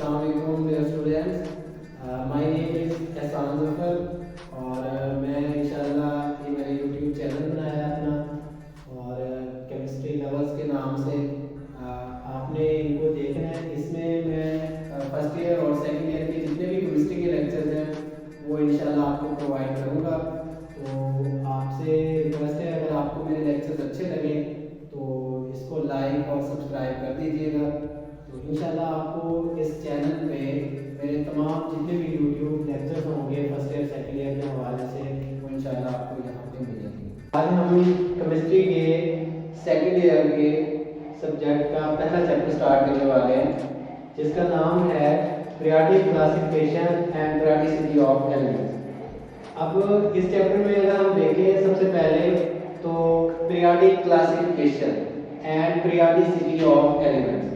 Assalamu alaikum dear students. My name is एहसान ज़फ़र और मैं इंशाल्लाह ये मेरा यूट्यूब चैनल बनाया है अपना और केमिस्ट्री लवर्स के नाम से आपने इनको देखना है। इसमें मैं फर्स्ट ईयर और सेकंड ईयर के जितने भी केमिस्ट्री के लेक्चर्स हैं वो इंशाल्लाह आपको प्रोवाइड करूँगा। तो आपसे रिक्वेस्ट है, अगर आपको मेरे लेक्चर्स अच्छे लगें तो इसको लाइक और सब्सक्राइब कर दीजिएगा। तो इंशाल्लाह आपको इस चैनल पे मेरे तमाम जितने भी यूट्यूब लेक्चर्स होंगे फर्स्ट ईयर सेकंड ईयर के हवाले से वो इंशाल्लाह आपको यहाँ पे मिलेंगे। आज हम केमिस्ट्री के सेकंड ईयर के सब्जेक्ट का पहला चैप्टर स्टार्ट करने वाले हैं जिसका नाम है periodic classification and periodicity of elements. अब इस चैप्टर में अगर हम देखें सबसे पहले तो periodic classification and periodicity of elements,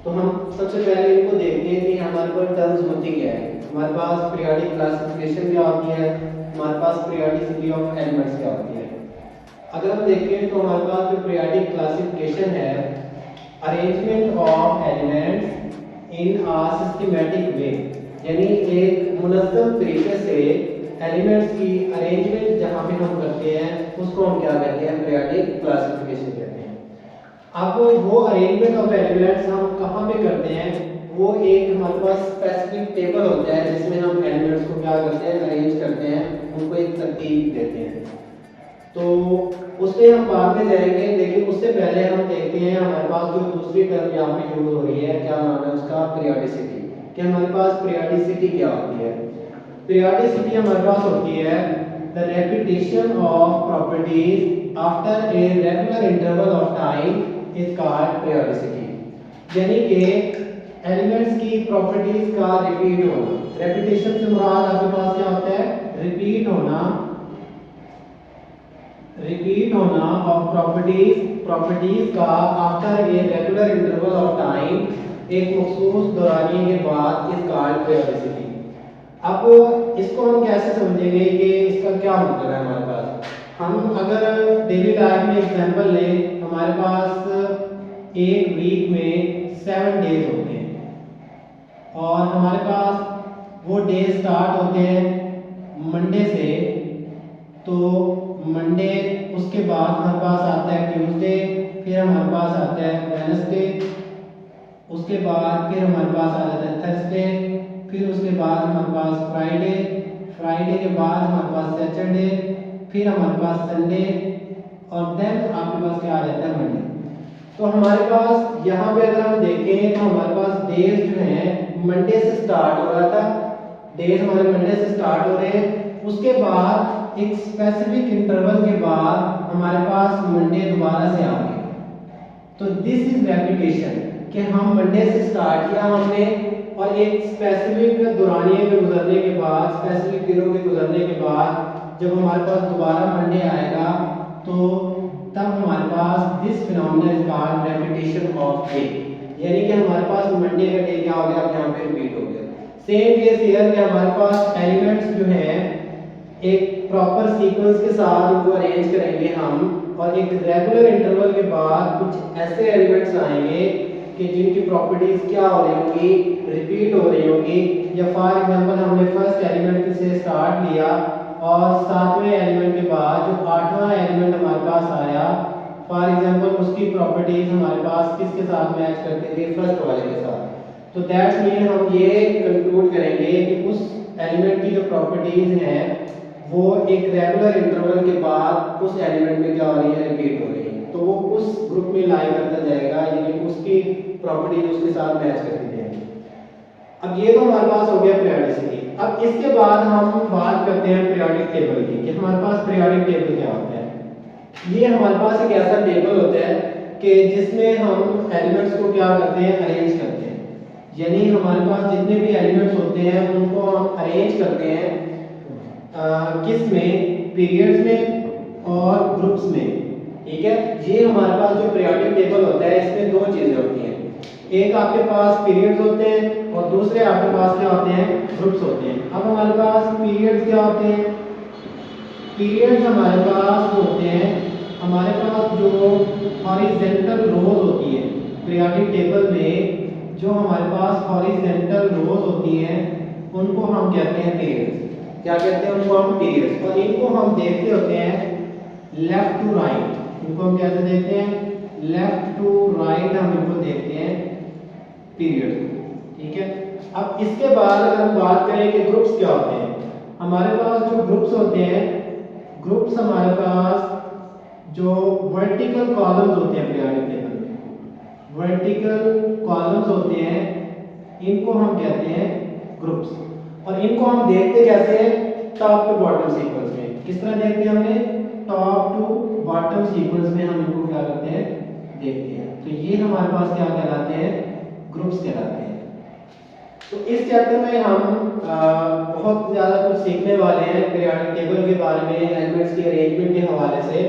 तो हम सबसे पहले इनको देखते हैं कि हमारे पास टर्म्स होती क्या है। हमारे पास पीरियोडिक क्लासिफिकेशन क्या होती है, हमारे पास पीरियोडिसिटी ऑफ एलिमेंट्स क्या होती है। अगर हम देखें तो हमारे पास जो पीरियोडिक क्लासिफिकेशन है, arrangement of elements in a systematic way, यानी एक मुनज़्ज़म तरीके से एलिमेंट्स की अरेंजमेंट जहाँ पे हम करते हैं उसको हम क्या कहते हैं, पीरियोडिक क्लासिफिकेशन कहते हैं। अब वो अरेंजमेंट ऑफ एलिमेंट्स हम कहाँ पे करते हैं, वो एक हमारे पास स्पेसिफिक टेबल होता है जिसमें हम एलिमेंट्स को क्या करते हैं, अरेंज करते हैं, उनको एक तरतीब देते हैं। तो उसमें हम बाद में जाएंगे, लेकिन उससे पहले हम देखते हैं हमारे पास जो दूसरी टर्म यहाँ पे यूज हो रही है, क्या नाम है उसका, पीरियोडिसिटी। कि हमारे पास पीरियोडिसिटी क्या होती है। पीरियोडिसिटी हमारे पास होती है the repetition of properties after a regular interval of time is called periodicity. यानी कि एलिमेंट्स की प्रॉपर्टीज का रिपीट होना। रेपिटेशन से मुराद आपके पास क्या होता है, रिपीट होना ऑफ प्रॉपर्टीज का after a regular interval of time, एक मखसूस दौरानिये के बाद इज कॉल्ड पीरियोडिसिटी। अब इसको हम कैसे समझेंगे कि इसका क्या मतलब है हमारे पास। हम अगर डेली लाइफ में एग्जांपल लें, हमारे पास एक वीक में 7 डेज होते हैं और हमारे पास वो डे स्टार्ट होते हैं मंडे से। तो मंडे, उसके बाद हमारे पास आता है ट्यूसडे, फिर हमारे पास आता है वेडनेसडे, उसके बाद फिर हमारे पास आ जाता है थर्सडे, फिर उसके बाद हमारे पास फ्राइडे के बाद हमारे पास सैटरडे, फिर हमारे पास संडे और देन आपके पास क्या आ जाता है मंडे। तो हमारे पास यहाँ पे अगर हम देखें तो हमारे पास डेज जो हैं मंडे से स्टार्ट हो रहा था, डेज हमारे मंडे से स्टार्ट हो रहे हैं, उसके बाद एक स्पेसिफिक इंटरवल के बाद हमारे पास मंडे दोबारा से आ गए। तो दिस इज रेपिटेशन कि हम मंडे से स्टार्ट किया हमने और एक स्पेसिफिक दौरानिये के गुजरने के बाद, स्पेसिफिक दिनों के गुजरने के बाद जब हमारे पास दोबारा मंडे आएगा तो तब हमारे पास this phenomena is called repetition of day. यानी कि हमारे पास मंडे का डे क्या हो गया, यहाँ पे रिपीट हो गया। सेम केस हियर कि हमारे पास एलिमेंट्स जो हैं एक प्रॉपर सीक्वेंस के साथ उनको अरेंज करेंगे हम और एक रेगुलर इंटरवल के बाद कुछ ऐसे एलिमेंट्स आएंगे कि जिनकी प्रॉपर्टीज क्या हो रही होंगी, रिपीट हो रही होंगी। या फॉर एग्जांपल हमने फर्स्ट एलिमेंट से स्टार्ट लिया और 7वें एलिमेंट के बाद जो 8वां एलिमेंट हमारे पास आया, फॉर एग्जांपल उसकी प्रॉपर्टीज हमारे पास किसके साथ मैच करती थी, फर्स्ट वाले के साथ। तो दैट्स मीन हम ये कंक्लूड करेंगे कि उस एलिमेंट की जो प्रॉपर्टीज हैं वो एक रेगुलर इंटरवल के बाद उस एलिमेंट में क्या हो रही है, रिपीट हो रही है। तो वो उस ग्रुप में लाई करता जाएगा, यानी उसकी प्रॉपर्टीज उसके साथ मैच करती जाएंगी। अब ये तो हमारे पास हो गया पीरियोडिसिटी। अब इसके बाद हम बात करते हैं पीरियोडिक टेबल की कि हमारे पास पीरियोडिक टेबल क्या होता है। ये हमारे पास एक ऐसा टेबल होता है कि जिसमें हम एलिमेंट्स को क्या करते हैं, अरेंज करते हैं। यानी हमारे पास जितने भी एलिमेंट्स होते हैं उनको हम अरेंज करते हैं किस में, पीरियड्स में और ग्रुप्स में। ठीक है, ये हमारे पास जो पीरियोडिक टेबल होता है इसमें दो चीजें होती हैं, एक आपके पास पीरियड्स होते हैं और दूसरे आपके पास क्या होते हैं, ग्रुप्स होते हैं। अब हमारे पास पीरियड्स क्या होते हैं, पीरियड्स हमारे पास होते हैं, हमारे पास जो हॉरिजॉन्टल रोज होती है पीरियोडिक टेबल में जो हमारे पास हॉरिजॉन्टल रोज होती हैं उनको हम कहते हैं पीरियड्स। क्या कहते हैं उनको हम? पीरियड्स। और इनको हम देखते होते हैं लेफ्ट टू राइट। इनको हम कैसे देखते हैं? लेफ्ट टू राइट हम इनको देखते हैं पीरियड। ठीक है। अब इसके बाद अगर हम बात करें कि ग्रुप्स क्या होते हैं, हमारे पास जो ग्रुप्स होते हैं, ग्रुप्स हमारे पास जो वर्टिकल कॉलम्स होते हैं पीरियोडिक टेबल में, वर्टिकल कॉलम्स होते हैं, इनको हम कहते हैं ग्रुप्स। और इनको हम देखते कैसे हैं? टॉप टू बॉटम सीक्वेंस में। किस तरह देखते हैं हमने? टॉप टू बॉटम सीक्वेंस में हम इनको क्या करते हैं? देखते हैं। तो ये हमारे पास क्या कहलाते हैं? ग्रुप्स कहलाते हैं। तो इस चैप्टर में हम बहुत ज़्यादा कुछ सीखने वाले हैं पीरियोडिक टेबल के बारे में, एलिमेंट्स के अरेंजमेंट के हवाले से।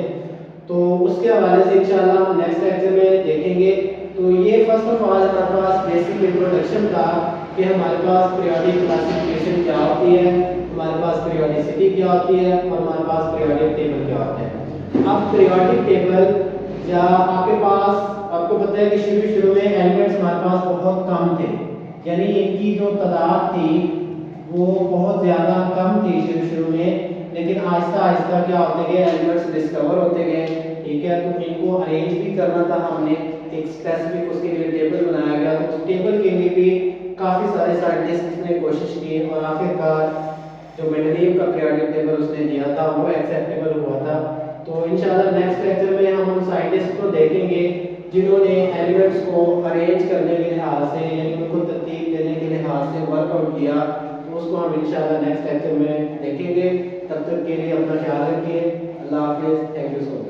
तो उसके हवाले से इंशाल्लाह हम नेक्स्ट लेक्चर में देखेंगे। तो ये फर्स्ट ऑफ ऑल हमारे पास बेसिक इंट्रोडक्शन था कि हमारे पास पीरियोडिक क्लासिफिकेशन क्या होती है, हमारे पास पीरियोडिसिटी क्या होती है और हमारे पास पीरियोडिक टेबल क्या होता है। अब पीरियोडिक टेबल या आपके पास, आपको पता है कि शुरू में एलिमेंट्स हमारे पास बहुत कम थे, यानी इनकी जो तादाद थी वो बहुत ज़्यादा कम थी शुरू में, लेकिन आहिस्ता आहिस्ता क्या होते गए? एलिमेंट्स डिस्कवर होते गए। ठीक है। तो इनको अरेंज भी करना था हमने, एक स्पेसिफिक उसके लिए टेबल बनाया गया। तो उस टेबल के लिए भी काफ़ी सारे साइंटिस्ट ने कोशिश की और आखिरकार जो मेंडेलीव का पीरियोडिक टेबल उसने दिया था वो एक्सेप्टेबल हुआ था। तो इंशाल्लाह नेक्स्ट लेक्चर में हम उन साइंटिस्ट को देखेंगे जिन्होंने एलिमेंट्स को अरेंज करने के लिहाज से, यानी उनको तरतीब देने के लिहाज से वर्कआउट किया। तो उसको हम इंशाल्लाह नेक्स्ट लेक्चर में देखेंगे। तब तक के लिए अपना ख्याल रखिए। अल्लाह हाफिज़। Thank you so much.